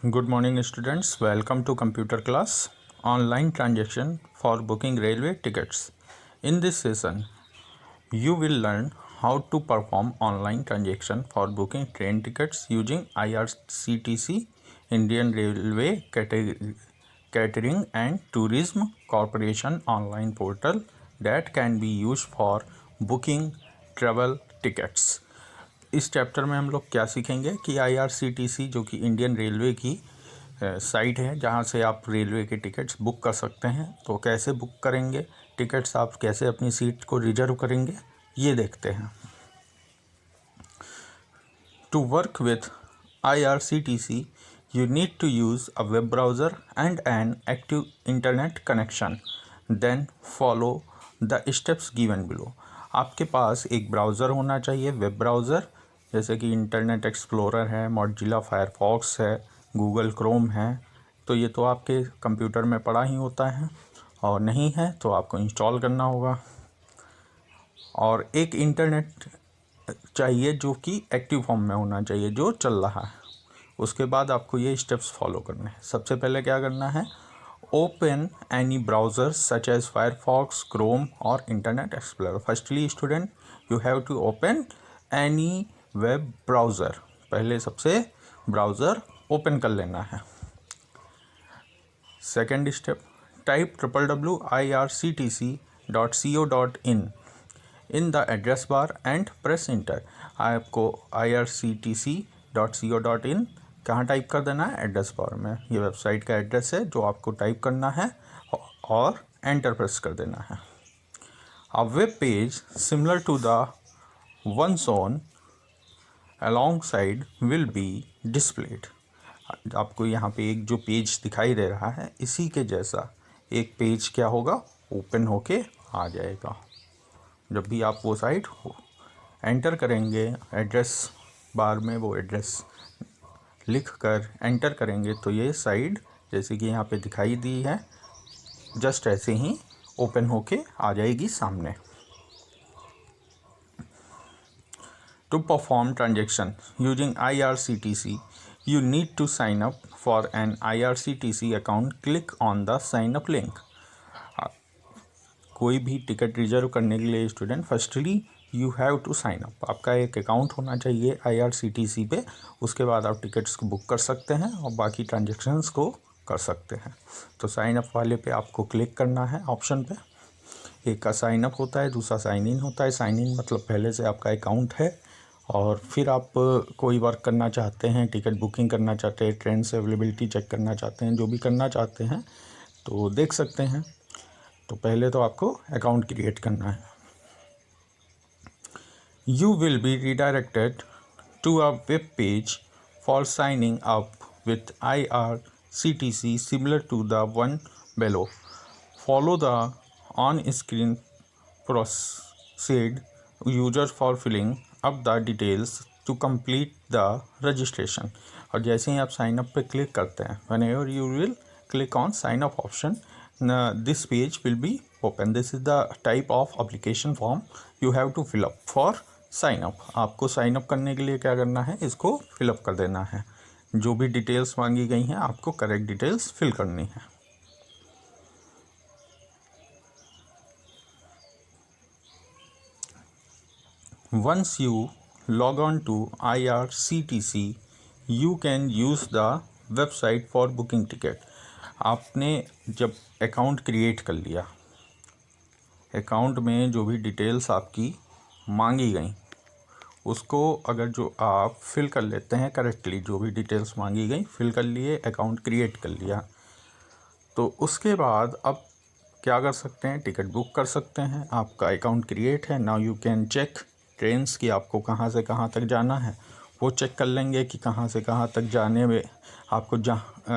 Good morning students, welcome to computer class, online transaction for booking railway tickets. In this session, you will learn how to perform online transaction for booking train tickets using IRCTC, Indian Railway Catering and Tourism Corporation online portal that can be used for booking travel tickets. इस chapter में हम लोग क्या सीखेंगे कि IRCTC जो कि Indian railway की साइट है जहां से आप रेलवे के टिकट्स बुक कर सकते हैं, तो कैसे बुक करेंगे टिकट्स, आप कैसे अपनी सीट को रिजर्व करेंगे, ये देखते हैं। To work with IRCTC you need to use a web browser and an active internet connection. Then follow the steps given below. आपके पास एक ब्राउज़र होना चाहिए, वेब ब्राउज़र, जैसे कि इंटरनेट एक्सप्लोरर है, मोजिला फायरफॉक्स है, गूगल क्रोम है। तो ये तो आपके कंप्यूटर में पड़ा ही होता है, और नहीं है तो आपको इंस्टॉल करना होगा। और एक इंटरनेट चाहिए जो कि एक्टिव फॉर्म में होना चाहिए, जो चल रहा है। उसके बाद आपको ये स्टेप्स फॉलो करने हैं। सबसे पहले क्या करना है, open any browser such as Firefox, Chrome और Internet Explorer. Firstly student, you have to open any web browser. पहले सबसे ब्राउज़र ओपन कर लेना है। Second step, type www.irctc.co.in in the address bar and press enter. आपको irctc.co.in कहाँ type कर देना है, एड्रेस बार में। ये वेबसाइट का एड्रेस है जो आपको टाइप करना है और एंटर प्रेस कर देना है। A web page similar to the one shown alongside will be displayed. आपको यहाँ पे एक जो पेज दिखाई दे रहा है, इसी के जैसा एक पेज क्या होगा, ओपन होके आ जाएगा। जब भी आप वो साइट एंटर करेंगे, एड्रेस बार में वो एड्रेस लिख कर एंटर करेंगे, तो ये साइट जैसे कि यहाँ पे दिखाई दी है, जस्ट ऐसे ही ओपन होके आ जाएगी सामने। To perform transaction using IRCTC, you need to sign up for an IRCTC account. Click on the sign up link. कोई भी टिकट रिजर्व करने के लिए student, firstly you have to sign up. आपका एक अकाउंट होना चाहिए IRCTC पे, उसके बाद आप टिकट्स को बुक कर सकते हैं और बाकी ट्रांजेक्शन्स को कर सकते हैं। तो साइन अप वाले पे आपको क्लिक करना है ऑप्शन पे। एक का साइन अप होता है, दूसरा साइन इन होता है। साइन इन मतलब पहले से आपका अकाउंट है और फिर आप कोई वर्क करना चाहते हैं, टिकट बुकिंग करना चाहते हैं, ट्रेन से अवेलेबिलिटी चेक करना चाहते हैं, जो भी करना चाहते हैं तो देख सकते हैं। तो पहले तो आपको अकाउंट क्रिएट करना है। You will be redirected to a web page for signing up with IRCTC similar to the one below. Follow the on-screen proceed user for filling up the details to complete the registration. और जैसे ही आप sign up पे click करते हैं, whenever you will click on sign up option, this page will be open. This is the type of application form you have to fill up for sign up. आपको sign up करने के लिए क्या करना है, इसको फिल अप कर देना है। जो भी डिटेल्स मांगी गई हैं आपको करेक्ट डिटेल्स फिल करनी है। Once you log on to IRCTC, you can use the website for booking ticket. आपने जब अकाउंट क्रिएट कर लिया, अकाउंट में जो भी डिटेल्स आपकी मांगी गई उसको अगर जो आप फिल कर लेते हैं करेक्टली, जो भी डिटेल्स मांगी गई फिल कर लिए, अकाउंट क्रिएट कर लिया, तो उसके बाद अब क्या कर सकते हैं, टिकट बुक कर सकते हैं। आपका अकाउंट क्रिएट है। Now you can check trains की आपको कहाँ से कहाँ तक जाना है, वो चेक कर लेंगे कि कहाँ से कहाँ तक जाने में आपको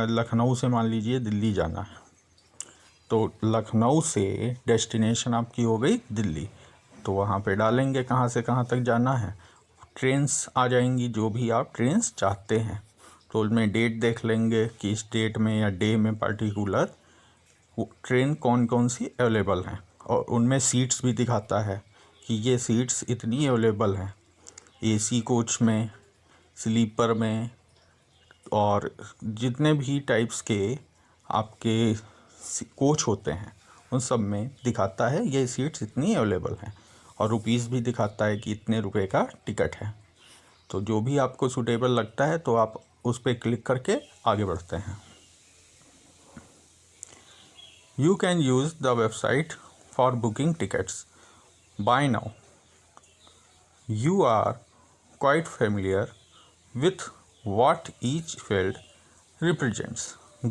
लखनऊ से मान लीजिए दिल्ली जाना है, तो लखनऊ से डेस्टिनेशन आपकी हो गई दिल्ली, तो वहाँ पे डालेंगे कहाँ से कहाँ तक जाना है। ट्रेन्स आ जाएंगी, जो भी आप ट्रेन्स चाहते हैं, तो उनमें डेट देख लेंगे कि इस डेट में या डे में पर्टिकुलर ट्रेन कौन कौन सी अवेलेबल हैं, और उनमें सीट्स भी दिखाता है कि ये सीट्स इतनी अवेलेबल हैं, AC कोच में, स्लीपर में, और जितने भी टाइप्स के आपके कोच होते हैं उन सब में दिखाता है ये सीट्स इतनी अवेलेबल हैं, और रुपीस भी दिखाता है कि इतने रुपए का टिकट है। तो जो भी आपको सूटेबल लगता है तो आप उस पर क्लिक करके आगे बढ़ते हैं। You can use the website for booking tickets by now. You are quite familiar with what each field represents.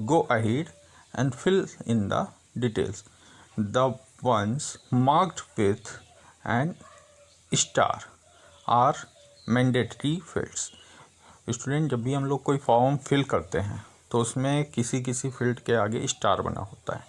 Go ahead and fill in the details. The ones marked with an star are mandatory fields. Student, जब भी हम लोग कोई form fill करते हैं तो उसमें किसी किसी फील्ड के आगे स्टार बना होता है।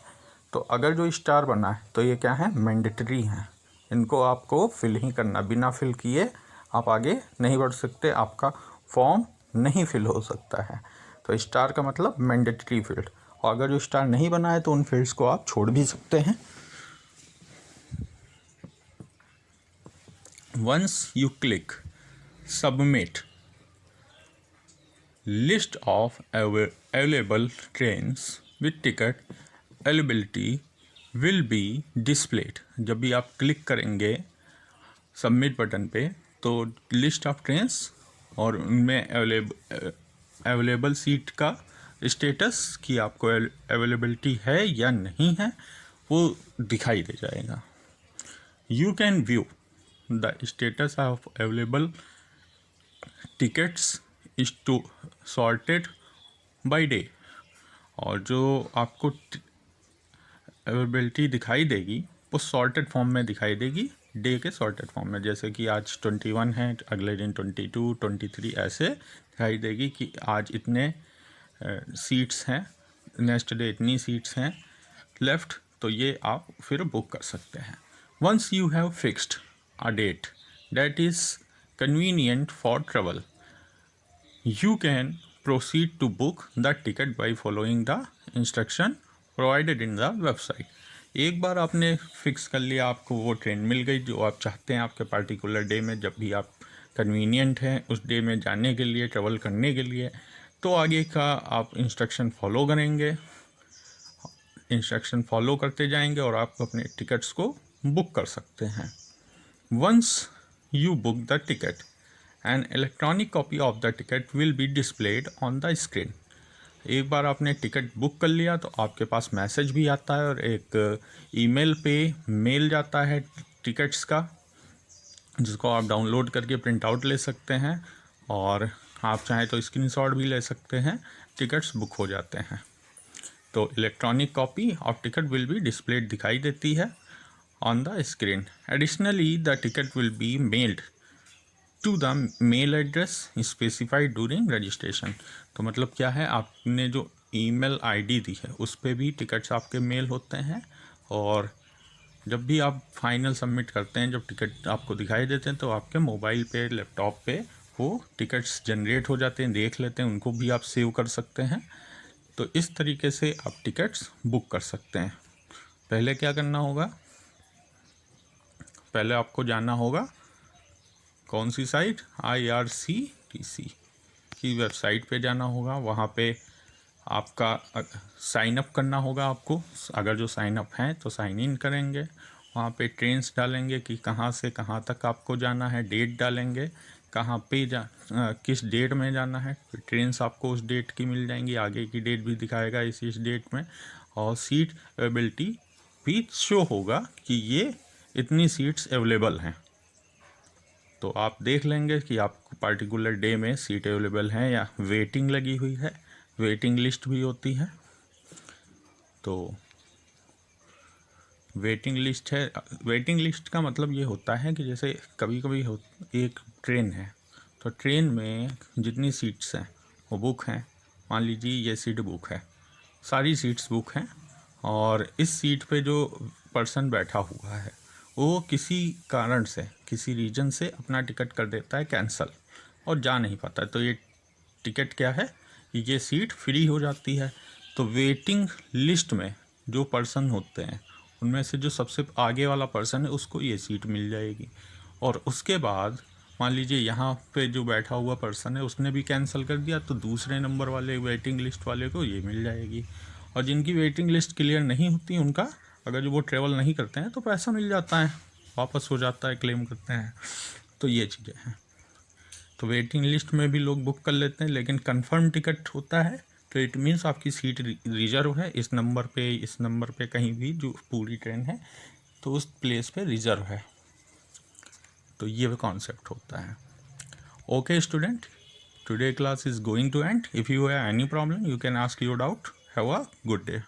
तो अगर जो स्टार बना है तो ये क्या है, मैंडेटरी हैं। इनको आपको फिल ही करना, बिना फिल किए आप आगे नहीं बढ़ सकते, आपका फॉर्म नहीं फिल हो सकता है। तो स्टार का मतलब मैंडेटरी फील्ड, और अगर जो स्टार नहीं बना है तो उन फील्ड्स को आप छोड़ भी सकते हैं। Once you click submit, list of available trains with ticket availability will be displayed. जब भी आप क्लिक करेंगे सबमिट बटन पे तो लिस्ट ऑफ ट्रेन्स और उनमें अवेलेबल सीट का स्टेटस कि आपको अवेलेबिलिटी है या नहीं है वो दिखाई दे जाएगा। You can view the status of available tickets is to sorted by day, और जो आपको अवेलेबिलिटी दिखाई देगी वो सॉर्टेड फॉर्म में दिखाई देगी, डे के सॉर्टेड फॉर्म में। जैसे कि आज 21 है, अगले दिन 22, 23 ऐसे दिखाई देगी कि आज इतने सीट्स हैं, नेक्स्ट डे इतनी सीट्स हैं लेफ़्ट। तो ये आप फिर बुक कर सकते हैं। Once you have fixed a date that is convenient for travel, you can proceed to book the ticket by following the instruction provided in the website. एक बार आपने फिक्स कर लिया, आपको वो ट्रेन मिल गई जो आप चाहते हैं आपके पार्टिकुलर डे में, जब भी आप कन्वीनियंट हैं उस डे में जाने के लिए, ट्रेवल करने के लिए, तो आगे का आप इंस्ट्रक्शन फॉलो करेंगे, इंस्ट्रक्शन फॉलो करते जाएंगे और आप अपने टिकट्स को बुक कर सकते हैं। Once you book the ticket, An electronic copy of the ticket will be displayed on the screen. एक बार आपने टिकट बुक कर लिया तो आपके पास मैसेज भी आता है और एक ईमेल पे मेल जाता है टिकट्स का, जिसको आप डाउनलोड करके प्रिंट आउट ले सकते हैं, और आप चाहें तो स्क्रीनशॉट भी ले सकते हैं। टिकट्स बुक हो जाते हैं। तो electronic copy of ticket will be displayed दिखाई देती है on the screen. Additionally the ticket will be mailed to the mail address specified during registration. तो मतलब क्या है, आपने जो ईमेल आईडी दी है उस पर भी टिकट्स आपके मेल होते हैं, और जब भी आप फाइनल सबमिट करते हैं, जब टिकट आपको दिखाई देते हैं तो आपके मोबाइल पे, लैपटॉप पे वो टिकट्स जनरेट हो जाते हैं, देख लेते हैं, उनको भी आप सेव कर सकते हैं। तो इस तरीके से आप टिकट्स बुक कर सकते हैं। पहले क्या करना होगा, पहले आपको जाना होगा कौन सी साइट, IRCTC की वेबसाइट पे जाना होगा। वहाँ पे आपका साइन अप करना होगा आपको। अगर जो साइन अप हैं तो साइन इन करेंगे, वहाँ पे ट्रेन्स डालेंगे कि कहाँ से कहाँ तक आपको जाना है, डेट डालेंगे कहाँ पे किस डेट में जाना है, फिर ट्रेन्स आपको उस डेट की मिल जाएंगी, आगे की डेट भी दिखाएगा इस डेट में, और सीट अवेलेबिलिटी भी शो होगा कि ये इतनी सीट्स अवेलेबल हैं। तो आप देख लेंगे कि आपको पार्टिकुलर डे में सीट अवेलेबल हैं या वेटिंग लगी हुई है, वेटिंग लिस्ट भी होती है। तो वेटिंग लिस्ट है, वेटिंग लिस्ट का मतलब ये होता है कि जैसे कभी कभी एक ट्रेन है तो ट्रेन में जितनी सीट्स हैं वो बुक हैं। मान लीजिए ये सीट बुक है, सारी सीट्स बुक हैं, और इस सीट पे जो पर्सन बैठा हुआ है वो किसी कारण से, किसी रीजन से अपना टिकट कर देता है कैंसिल और जा नहीं पाता, तो ये टिकट क्या है, ये सीट फ्री हो जाती है। तो वेटिंग लिस्ट में जो पर्सन होते हैं उनमें से जो सबसे आगे वाला पर्सन है उसको ये सीट मिल जाएगी, और उसके बाद मान लीजिए यहाँ पे जो बैठा हुआ पर्सन है उसने भी कैंसिल कर दिया, तो दूसरे नंबर वाले वेटिंग लिस्ट वाले को ये मिल जाएगी। और जिनकी वेटिंग लिस्ट क्लियर नहीं होती उनका, अगर जो वो ट्रेवल नहीं करते हैं तो पैसा मिल जाता है, वापस हो जाता है, क्लेम करते हैं। तो ये चीज़ें हैं। तो वेटिंग लिस्ट में भी लोग बुक कर लेते हैं, लेकिन कंफर्म टिकट होता है तो इट मीन्स आपकी सीट रिजर्व है, इस नंबर पे कहीं भी जो पूरी ट्रेन है तो उस प्लेस पे रिजर्व है। तो ये कॉन्सेप्ट होता है। Okay student, today class is going to end. If you have any problem you can ask your doubt. Have a good day.